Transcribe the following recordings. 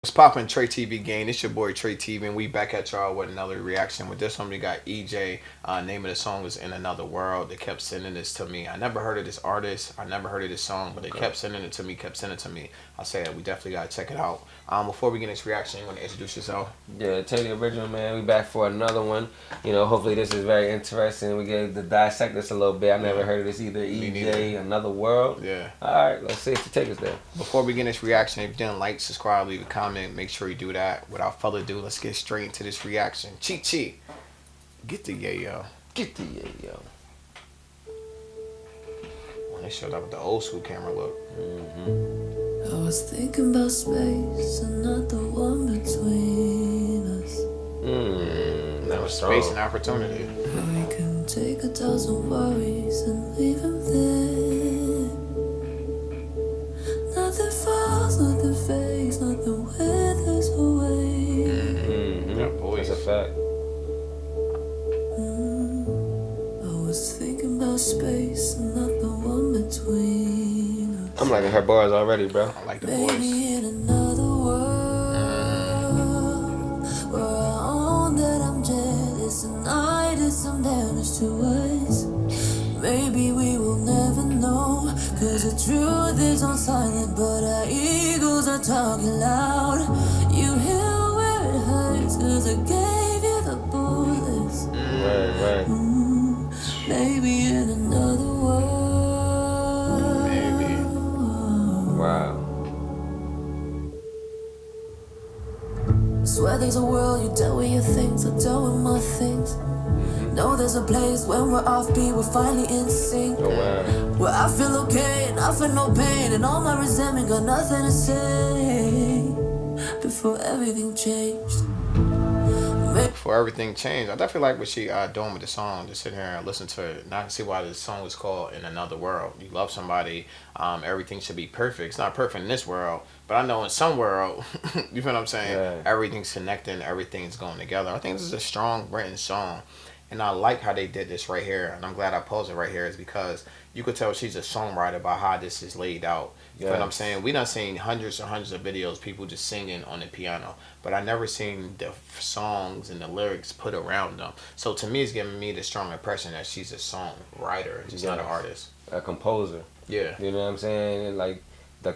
What's poppin', TreTv gang? It's your boy TreTv, and we back at y'all with another reaction. With this one, we got EJAE. Name of the song is "In Another World." They kept sending this to me. I never heard of this artist. I never heard of this song, but they kept sending it to me. Kept sending it to me. I said we definitely gotta check it out. Before we get into this reaction, you wanna introduce yourself? Yeah, Teddy Original, man. We back for another one. You know, hopefully this is very interesting. We get to dissect this a little bit. I never heard of this either. EJ, Another World. Yeah. All right, let's see if you take us there. Before we get into this reaction, if you didn't like, subscribe, leave a comment, make sure you do that. Without further ado, let's get straight into this reaction. Cheat. Get the yayo. Get the yo. When they showed up with the old school camera look. I was thinking about space and not the one between us. That was space and opportunity. Where we can take 1,000 worries and leave them there. Nothing falls, nothing fades, nothing withers away. Yeah, boy. That's a fact. I was thinking about space and not the one between us. I'm liking her bars already, bro. I like the Maybe voice. in another world where I own that I'm jealous and I did some damage to us. Maybe we will never know, cause the truth is on silent, but our egos are talking loud. You hear where it hurts, cause I gave you the bullets. Right. Maybe in another world. Maybe. Wow. Swear there's a world you dealt with your things, I dealt with my things. Know there's a place when we're offbeat, we're finally in sync. Oh, wow. Where I feel okay and I feel no pain, and all my resentment got nothing to say. Before everything changed. Before everything changed, I definitely like what she doing with the song. Just sit here and listen to it. Now I can see why this song is called "In Another World." You love somebody, everything should be perfect. It's not perfect in this world, but I know in some world, you feel what I'm saying? Yeah. Everything's connecting, everything's going together. I think this is a strong written song. And I like how they did this right here, and I'm glad I paused it right here, is because you could tell she's a songwriter by how this is laid out. You know what I'm saying? We done seen hundreds and hundreds of videos, people just singing on the piano, but I never seen the songs and the lyrics put around them. So to me, it's giving me the strong impression that she's a songwriter, just not an artist. A composer. Yeah. You know what I'm saying? And like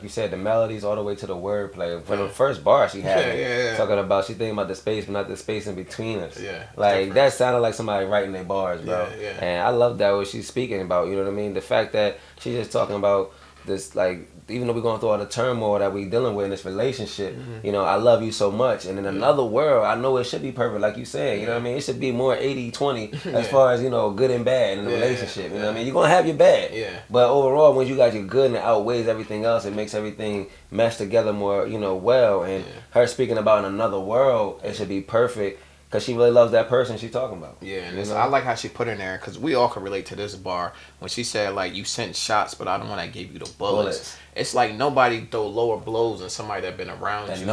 you said, the melodies all the way to the wordplay. From the first bar she had me talking about, she thinking about the space, but not the space in between us. Yeah. Like, that sounded like somebody writing their bars, bro. Yeah. And I love that what she's speaking about, you know what I mean? The fact that she's just talking about this, like, even though we're going through all the turmoil that we dealing with in this relationship, you know, I love you so much. And in another world, I know it should be perfect, like you said. You know what I mean? It should be more 80-20 as far as, you know, good and bad in the relationship. You know what I mean? You're going to have your bad. Yeah. But overall, when you got your good and it outweighs everything else, it makes everything mesh together more, you know, well. And her speaking about in another world, it should be perfect. Because she really loves that person she's talking about. Yeah, and I like how she put in there, because we all can relate to this bar. When she said, like, you sent shots, but I don't want to give you the bullets. It's like nobody throw lower blows than somebody that been around that you.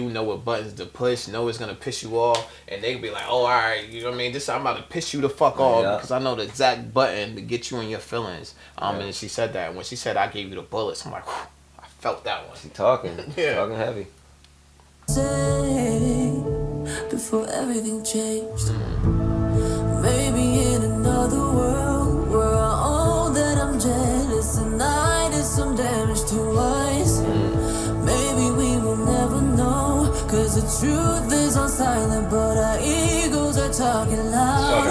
know what buttons to push, know it's going to piss you off. And they be like, oh, all right, you know what I mean? I'm about to piss you the fuck off because I know the exact button to get you in your feelings. And she said that. When she said, I gave you the bullets, I'm like, whew, I felt that one. She talking. She's talking heavy. Before everything changed. Maybe in another world where I own that I'm jealous and I did some damage to us. Maybe we will never know, cause the truth is on silent, but our egos are talking loud.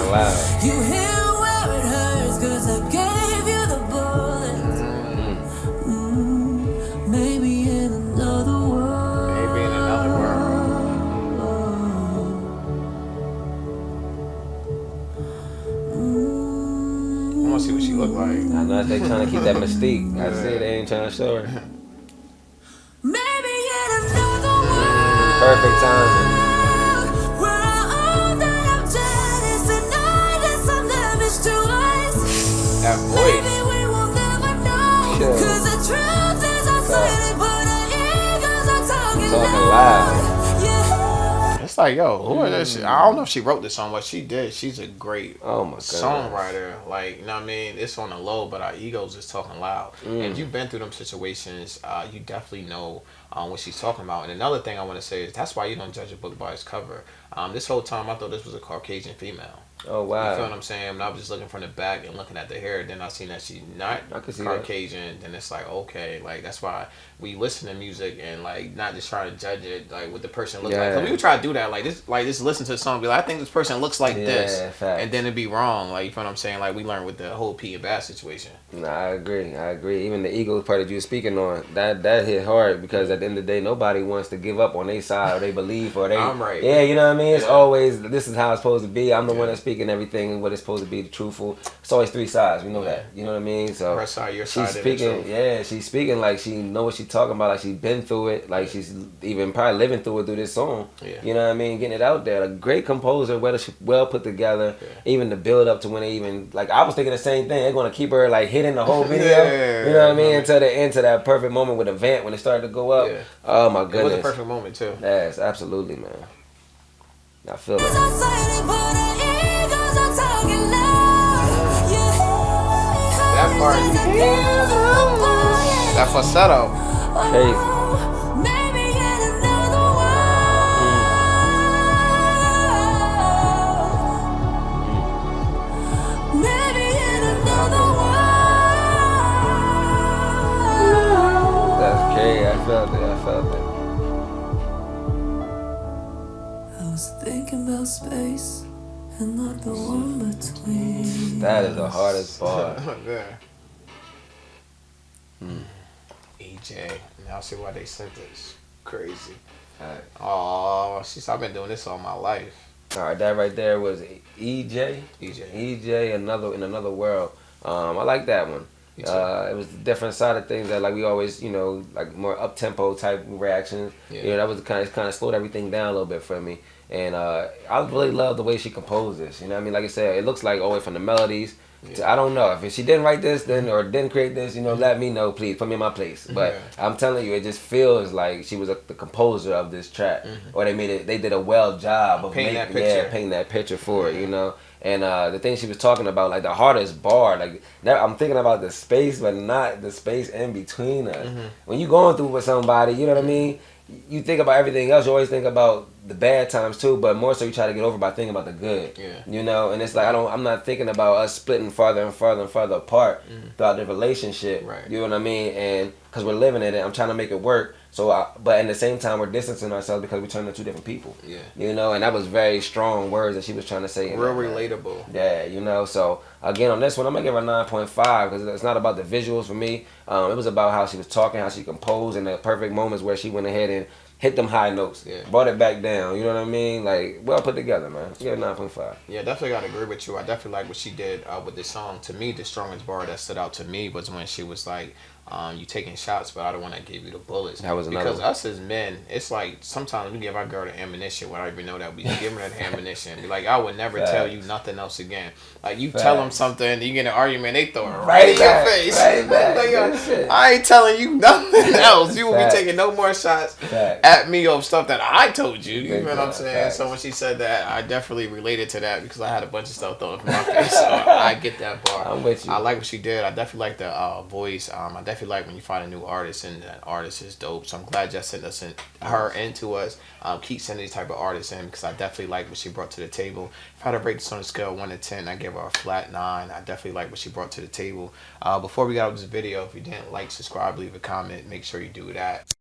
You hear where it hurts, cause I gave you the bullets. Maybe in another world. Maybe in another world. I want to see what she look like. I know they trying to keep that mystique. I see they ain't trying to show her. Maybe in another world. Perfect timing. Where I own that I'm jealous and I did some damage to us. That voice. Maybe we will never know, cause the truth is uncertain, but our egos are talking loud. It's like, yo, who is this? I don't know if she wrote this song, but she did. She's a great songwriter. Like, you know what I mean? It's on the low, but our egos is talking loud. And if you've been through them situations, you definitely know what she's talking about. And another thing I want to say is that's why you don't judge a book by its cover. This whole time I thought this was a Caucasian female. Oh wow! You feel what I'm saying? And I was just looking from the back and looking at the hair. Then I seen that she's not Caucasian. Then it's like, okay, like that's why we listen to music and like not just trying to judge it like what the person looks like. 'Cause we would try to do that, like just listen to the song, be like, I think this person looks like this, facts. and then it'd be wrong. Like you feel what I'm saying? Like we learned with the whole P and Bass situation. Nah, I agree. Even the ego part that you were speaking on, that hit hard because at the end of the day, nobody wants to give up on their side or they believe or they. I'm right. Yeah, you know what I mean. It's always this is how it's supposed to be. I'm the one that's speaking everything and what it's supposed to be truthful. It's always three sides. We know that. You know what I mean. So her side, your she's side. Speaking. Yeah, she's speaking like she know what she's talking about. Like she's been through it. Like she's even probably living through it through this song. Yeah. You know what I mean. Getting it out there. A great composer, well put together. Yeah. Even the build up to when they even like I was thinking the same thing. They're gonna keep her like hitting the whole video. You know what I mean? Until the end to that perfect moment with the vent when it started to go up. Yeah. Oh my goodness. It was a perfect moment too. Yes, absolutely, man. I feel that. That part. That falsetto. Crazy. I felt it. I was thinking about space and not the one between. That is the hardest part. EJAE. Now see why they sent this. Crazy. Right. Oh, I've been doing this all my life. All right, that right there was EJAE. EJAE. in another world. I like that one. It was the different side of things that like we always, you know, like more up tempo type reactions. Yeah. You know, that was kind of slowed everything down a little bit for me. And I really love the way she composed this. You know what I mean? Like I said, it looks like all the way from the melodies. I don't know if she didn't write this then or didn't create this, you know, let me know, please put me in my place. But I'm telling you, it just feels like she was the composer of this track, or they did a well job of painting that picture for it, you know. And the thing she was talking about, like the hardest bar, like I'm thinking about the space, but not the space in between us. When you going through with somebody, you know what I mean. You think about everything else. You always think about the bad times too, but more so you try to get over by thinking about the good. Yeah. You know, and it's like I'm not thinking about us splitting farther and farther and farther apart throughout the relationship. Right. You know what I mean? And because we're living in it, I'm trying to make it work. So, but at the same time, we're distancing ourselves because we turn into two different people. Yeah. You know, and that was very strong words that she was trying to say. Real relatable. Yeah, you know. So again, on this one, I'm gonna give her 9.5 because it's not about the visuals for me. It was about how she was talking, how she composed, and the perfect moments where she went ahead and hit them high notes, brought it back down. You know what I mean? Like well put together, man. Give it 9.5. Yeah, definitely gotta agree with you. I definitely like what she did with this song. To me, the strongest bar that stood out to me was when she was like, you taking shots, but I don't want to give you the bullets. That was another because one. Us as men, it's like sometimes we give our girl the ammunition without even know that we give her that ammunition. Be like, I would never tell you nothing else again. Like you tell them something, you get in an argument, they throw it right in your face. Right back. Like, I ain't telling you nothing else. You will be taking no more shots at me of stuff that I told you. You know what I'm saying? So when she said that, I definitely related to that because I had a bunch of stuff thrown in my face. So I get that bar. I'm with you. I like what she did. I definitely like the voice. I definitely like when you find a new artist and that artist is dope. So I'm glad y'all sent her into us. Keep sending these type of artists in because I definitely like what she brought to the table. If I had to rate this on a scale of 1 to 10, I give her a flat 9. I definitely like what she brought to the table. Before we got out this video, if you didn't like, subscribe, leave a comment, make sure you do that.